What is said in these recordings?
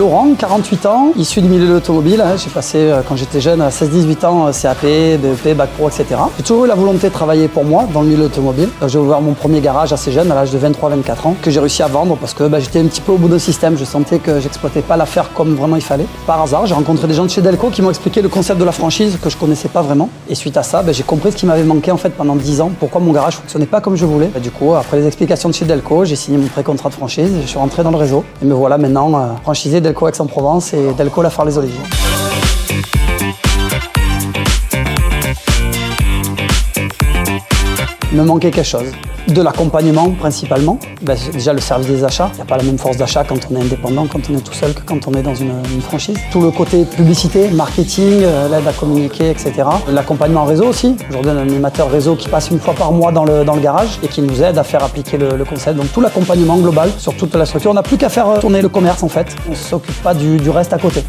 Laurent, 48 ans, issu du milieu de l'automobile. J'ai passé, quand j'étais jeune, à 16-18 ans, CAP, BEP, Bac Pro, etc. J'ai toujours eu la volonté de travailler pour moi dans le milieu de l'automobile. J'ai ouvert mon premier garage assez jeune, à l'âge de 23-24 ans, que j'ai réussi à vendre parce que j'étais un petit peu au bout d'un système. Je sentais que j'exploitais pas l'affaire comme vraiment il fallait. Par hasard, j'ai rencontré des gens de chez Delco qui m'ont expliqué le concept de la franchise que je connaissais pas vraiment. Et suite à ça, j'ai compris ce qui m'avait manqué en fait pendant 10 ans, pourquoi mon garage fonctionnait pas comme je voulais. Du coup, après les explications de chez Delco, j'ai signé mon pré-contrat de franchise et je suis rentré dans le réseau. Et me voilà maintenant franchisé Delco Aix-en-Provence et Delco Lafare-les-Oliviers. Il me manquait quelque chose. De l'accompagnement principalement. Déjà le service des achats. Il n'y a pas la même force d'achat quand on est indépendant, quand on est tout seul que quand on est dans une franchise. Tout le côté publicité, marketing, l'aide à communiquer, etc. L'accompagnement réseau aussi. Aujourd'hui on a un animateur réseau qui passe une fois par mois dans le garage et qui nous aide à faire appliquer le concept. Donc tout l'accompagnement global sur toute la structure. On n'a plus qu'à faire tourner le commerce en fait. On ne s'occupe pas du reste à côté.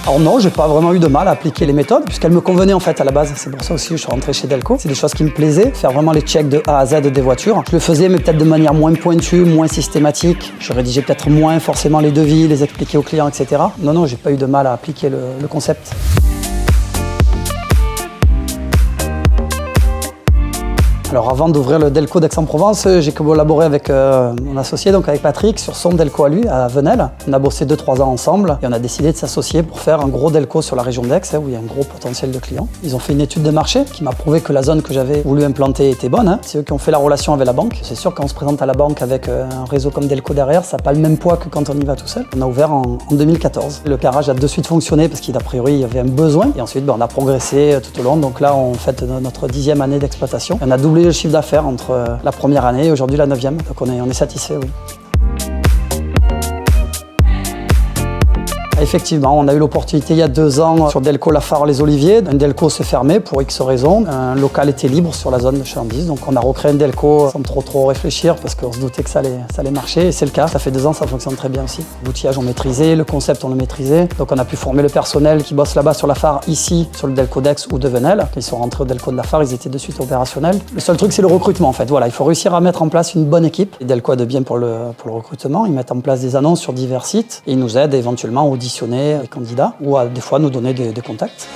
Alors non, j'ai pas vraiment eu de mal à appliquer les méthodes puisqu'elles me convenaient en fait à la base. C'est pour ça aussi que je suis rentré chez Delco. C'est des choses qui me plaisaient, faire vraiment les checks de A à Z des voitures. Je le faisais mais peut-être de manière moins pointue, moins systématique. Je rédigeais peut-être moins forcément les devis, les expliquer aux clients, etc. Non, j'ai pas eu de mal à appliquer le concept. Alors avant d'ouvrir le Delco d'Aix-en-Provence, j'ai collaboré avec mon associé, donc avec Patrick, sur son Delco à lui, à Venelle. On a bossé 2-3 ans ensemble et on a décidé de s'associer pour faire un gros Delco sur la région d'Aix, où il y a un gros potentiel de clients. Ils ont fait une étude de marché qui m'a prouvé que la zone que j'avais voulu implanter était bonne. C'est eux qui ont fait la relation avec la banque. C'est sûr, quand on se présente à la banque avec un réseau comme Delco derrière, ça n'a pas le même poids que quand on y va tout seul. On a ouvert en 2014. Le garage a de suite fonctionné parce qu'a priori, il y avait un besoin. Et ensuite, on a progressé tout au long. Donc là, on fête notre 10e année d'exploitation. On a doublé le chiffre d'affaires entre la première année et aujourd'hui la 9e. Donc on est satisfait, oui. Effectivement, on a eu l'opportunité il y a 2 ans sur Delco Lafare-les-Oliviers. Un Delco s'est fermé pour X raisons. Un local était libre sur la zone de chalandise. Donc on a recréé un Delco sans trop réfléchir parce qu'on se doutait que ça allait marcher. Et c'est le cas. Ça fait 2 ans, ça fonctionne très bien aussi. L'outillage on maîtrisait, le concept on le maîtrisait. Donc on a pu former le personnel qui bosse là-bas sur Lafare, ici sur le Delco d'Aix ou de Venelle. Quand ils sont rentrés au Delco de Lafare, ils étaient de suite opérationnels. Le seul truc c'est le recrutement en fait. Voilà, il faut réussir à mettre en place une bonne équipe. Et Delco a de bien pour le recrutement. Ils mettent en place des annonces sur divers sites et ils nous aident éventuellement à auditionner les candidats ou à des fois nous donner des contacts.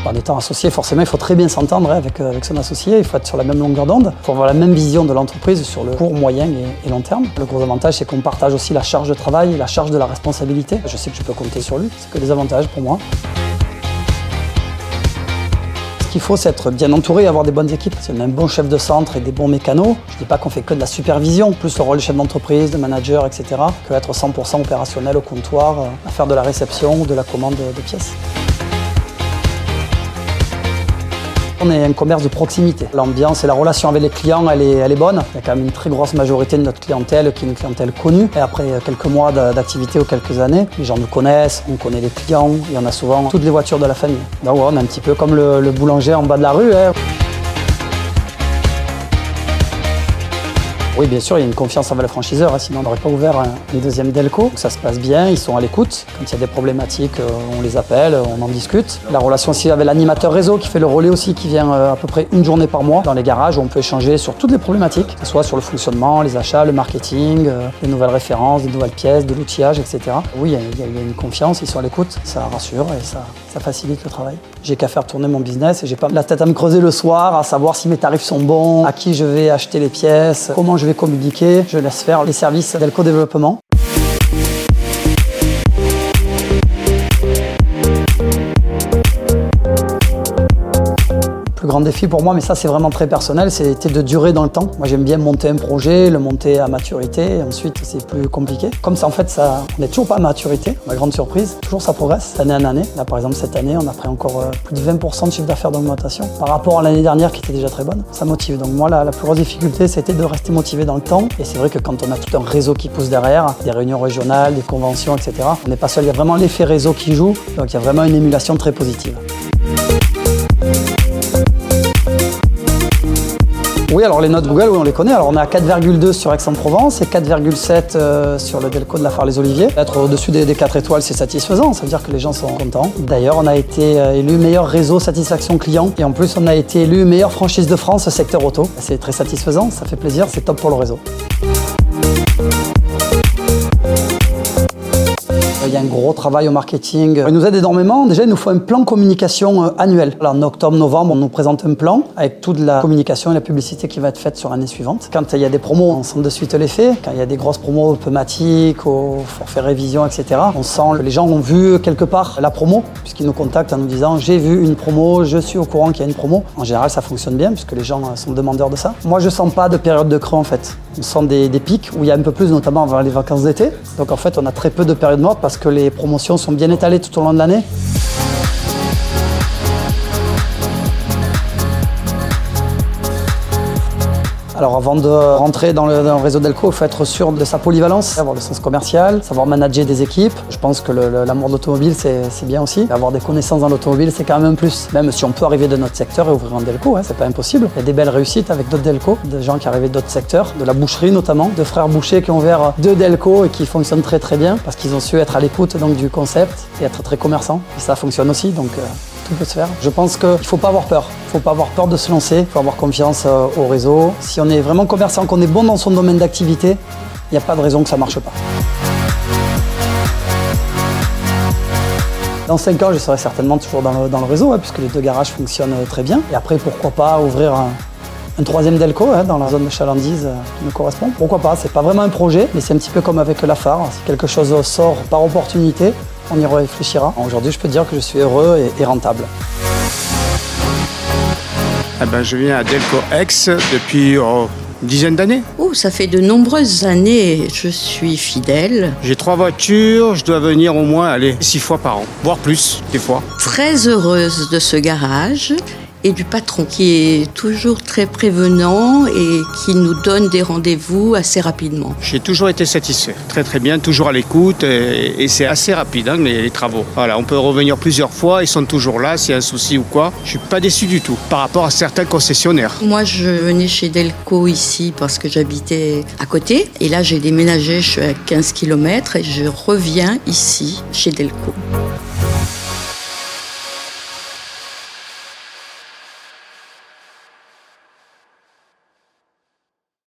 En étant associé, forcément, il faut très bien s'entendre avec son associé, il faut être sur la même longueur d'onde, il faut avoir la même vision de l'entreprise sur le court, moyen et long terme. Le gros avantage, c'est qu'on partage aussi la charge de travail, la charge de la responsabilité. Je sais que je peux compter sur lui, c'est que des avantages pour moi. Ce qu'il faut, c'est être bien entouré et avoir des bonnes équipes. Si on a un bon chef de centre et des bons mécanos, je ne dis pas qu'on fait que de la supervision, plus le rôle de chef d'entreprise, de manager, etc., que être 100% opérationnel au comptoir, à faire de la réception ou de la commande de pièces. On est un commerce de proximité. L'ambiance et la relation avec les clients, elle est bonne. Il y a quand même une très grosse majorité de notre clientèle qui est une clientèle connue. Et après quelques mois d'activité ou quelques années, les gens nous connaissent, on connaît les clients et on a souvent toutes les voitures de la famille. Donc on est un petit peu comme le boulanger en bas de la rue. Oui, bien sûr, il y a une confiance envers le franchiseur, sinon on n'aurait pas ouvert un deuxième Delco. Ça se passe bien, ils sont à l'écoute. Quand il y a des problématiques, on les appelle, on en discute. La relation aussi avec l'animateur réseau qui fait le relais aussi, qui vient à peu près une journée par mois dans les garages où on peut échanger sur toutes les problématiques, que ce soit sur le fonctionnement, les achats, le marketing, les nouvelles références, des nouvelles pièces, de l'outillage, etc. Oui, il y a une confiance, ils sont à l'écoute, ça rassure et ça facilite le travail. J'ai qu'à faire tourner mon business et j'ai pas la tête à me creuser le soir, à savoir si mes tarifs sont bons, à qui je vais acheter les pièces, comment je vais communiquer. Je laisse faire les services Delco Développement. Le grand défi pour moi, mais ça c'est vraiment très personnel, c'était de durer dans le temps. Moi j'aime bien monter un projet, le monter à maturité, et ensuite c'est plus compliqué. Comme ça en fait, on n'est toujours pas à maturité, ma grande surprise, toujours ça progresse d'année en année. Là par exemple cette année, on a pris encore plus de 20% de chiffre d'affaires d'augmentation par rapport à l'année dernière qui était déjà très bonne. Ça motive, donc moi la plus grosse difficulté c'était de rester motivé dans le temps. Et c'est vrai que quand on a tout un réseau qui pousse derrière, des réunions régionales, des conventions, etc., on n'est pas seul, il y a vraiment l'effet réseau qui joue, donc il y a vraiment une émulation très positive. Oui, alors les notes Google, oui, on les connaît. Alors on est à 4,2 sur Aix-en-Provence et 4,7 sur le Delco de la Phare-les-Oliviers. Être au-dessus des 4 étoiles, c'est satisfaisant, ça veut dire que les gens sont contents. D'ailleurs, on a été élu meilleur réseau satisfaction client et en plus, on a été élu meilleure franchise de France secteur auto. C'est très satisfaisant, ça fait plaisir, c'est top pour le réseau. Il y a un gros travail au marketing. Il nous aide énormément. Déjà, il nous faut un plan communication annuel. Alors, en octobre-novembre, on nous présente un plan avec toute la communication et la publicité qui va être faite sur l'année suivante. Quand il y a des promos, on sent de suite l'effet. Quand il y a des grosses promos thématiques, au forfait révision, etc., on sent que les gens ont vu quelque part la promo, puisqu'ils nous contactent en nous disant « j'ai vu une promo, je suis au courant qu'il y a une promo ». En général, ça fonctionne bien, puisque les gens sont demandeurs de ça. Moi, je ne sens pas de période de creux, en fait. On sent des pics où il y a un peu plus, notamment avant les vacances d'été. Donc, en fait, on a très peu de périodes mortes parce que les promotions sont bien étalées tout au long de l'année. Alors avant de rentrer dans le réseau Delco, il faut être sûr de sa polyvalence, avoir le sens commercial, savoir manager des équipes. Je pense que l'amour de l'automobile, c'est bien aussi. Avoir des connaissances dans l'automobile, c'est quand même un plus. Même si on peut arriver de notre secteur et ouvrir un Delco, c'est pas impossible. Il y a des belles réussites avec d'autres Delco, des gens qui arrivaient d'autres secteurs, de la boucherie notamment, de frères bouchers qui ont ouvert 2 Delco et qui fonctionnent très très bien parce qu'ils ont su être à l'écoute donc, du concept et être très commerçants. Et ça fonctionne aussi, donc tout peut se faire. Je pense qu'il ne faut pas avoir peur. Il ne faut pas avoir peur de se lancer, il faut avoir confiance au réseau. Si on est vraiment commerçant, qu'on est bon dans son domaine d'activité, il n'y a pas de raison que ça ne marche pas. Dans 5 ans, je serai certainement toujours dans le réseau, puisque les 2 garages fonctionnent très bien. Et après, pourquoi pas ouvrir un 3e Delco dans la zone de chalandise qui me correspond. Pourquoi pas, c'est pas vraiment un projet, mais c'est un petit peu comme avec la Phare. Si quelque chose sort par opportunité, on y réfléchira. Aujourd'hui, je peux dire que je suis heureux et rentable. Je viens à Delco Aix depuis une dizaine d'années. Oh, ça fait de nombreuses années, je suis fidèle. J'ai 3 voitures, je dois venir au moins 6 fois par an, voire plus des fois. Très heureuse de ce garage et du patron qui est toujours très prévenant et qui nous donne des rendez-vous assez rapidement. J'ai toujours été satisfait, très très bien, toujours à l'écoute et c'est assez rapide les travaux. Voilà, on peut revenir plusieurs fois, ils sont toujours là s'il y a un souci ou quoi. Je suis pas déçu du tout par rapport à certains concessionnaires. Moi je venais chez Delco ici parce que j'habitais à côté et là j'ai déménagé, je suis à 15 km et je reviens ici chez Delco.